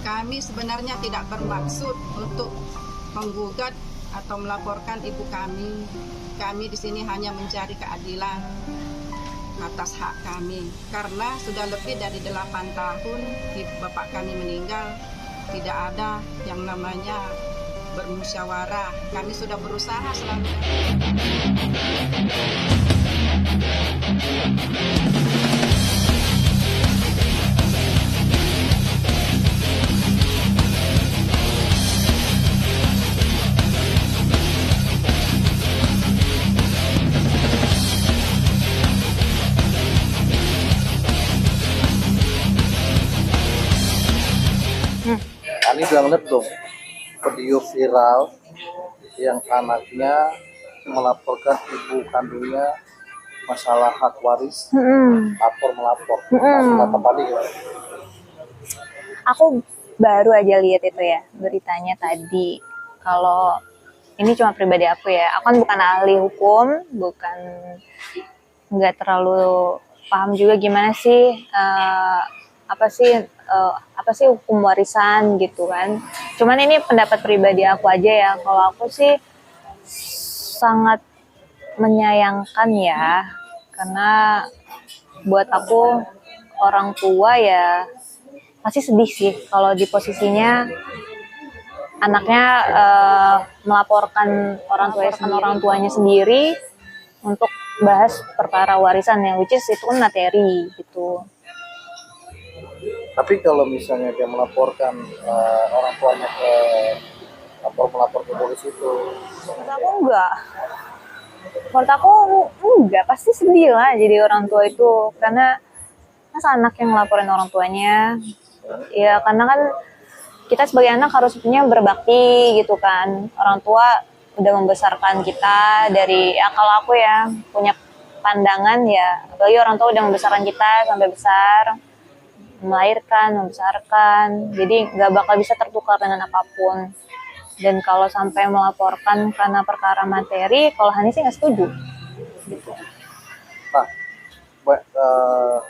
Kami sebenarnya tidak bermaksud untuk menggugat atau melaporkan ibu kami. Kami di sini hanya mencari keadilan atas hak kami. Karena sudah lebih dari 8 tahun bapak kami meninggal, tidak ada yang namanya bermusyawarah. Kami sudah berusaha selalu. Ani udah ngeliat belum video viral yang anaknya melaporkan ibu kandungnya masalah hak waris, melapor. Kata Pani gimana? Aku baru aja lihat itu ya beritanya tadi. Kalau ini cuma pribadi aku ya, aku kan bukan ahli hukum, nggak terlalu paham juga gimana sih apa sih hukum warisan gitu kan. Cuman ini pendapat pribadi aku aja ya. Kalau aku sih sangat menyayangkan ya, karena buat aku orang tua ya pasti sedih sih kalau di posisinya anaknya melaporkan orang tuanya sendiri untuk bahas perkara warisan yang which is itu kan materi gitu. Tapi kalau misalnya dia melaporkan orang tuanya ke atau melapor ke polisi itu, menurut aku enggak, pasti sedih lah jadi orang tua itu, karena masa anak yang ngelaporin orang tuanya ya, karena kan kita sebagai anak harus punya berbakti gitu kan. Orang tua udah membesarkan kita dari ya, kalau aku ya punya pandangan ya, apalagi orang tua udah membesarkan kita sampai besar, melahirkan, membesarkan, jadi nggak bakal bisa tertukar dengan apapun. Dan kalau sampai melaporkan karena perkara materi, kalau Hani sih nggak setuju gitu. nah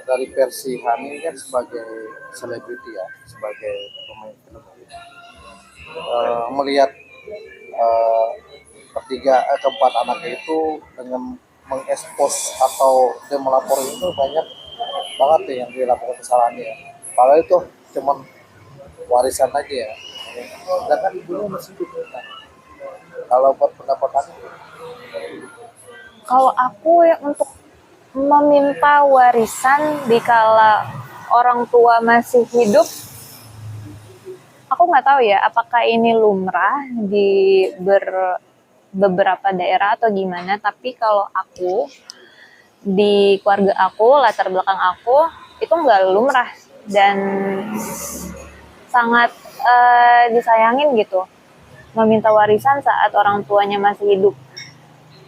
dari versi Hani kan sebagai selebriti ya, sebagai pemain film, melihat keempat anaknya itu dengan mengekspos atau dia melapor itu banyak banget ya yang dilakukan kesalahannya. Kalau itu cuman warisan aja ya, sedangkan ibunya masih hidup. Kalau buat pendapat Ani, Kalau aku ya untuk meminta warisan dikala orang tua masih hidup, aku nggak tahu ya apakah ini lumrah di beberapa daerah atau gimana. Tapi kalau aku di keluarga aku, latar belakang aku itu nggak lumrah dan sangat disayangin gitu meminta warisan saat orang tuanya masih hidup.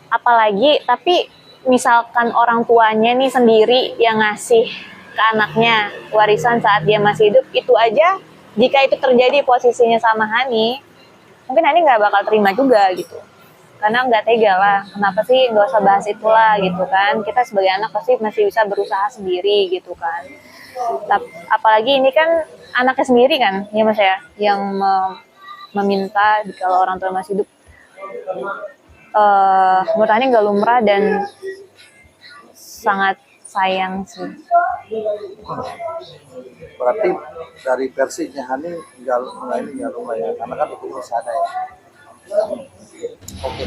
Apalagi tapi misalkan orang tuanya nih sendiri yang ngasih ke anaknya warisan saat dia masih hidup, itu aja jika itu terjadi posisinya sama Hani, mungkin Hani nggak bakal terima juga gitu. Karena nggak tega lah, kenapa sih nggak usah bahas itulah gitu kan. Kita sebagai anak pasti masih bisa berusaha sendiri gitu kan. Apalagi ini kan anaknya sendiri kan, ya mas ya, yang meminta kalau orang tua masih hidup. Menurut Hani nggak lumrah dan sangat sayang sih. berarti dari versinya Hani nggak lumrah ya, karena kan itu masih ada ya. Oke.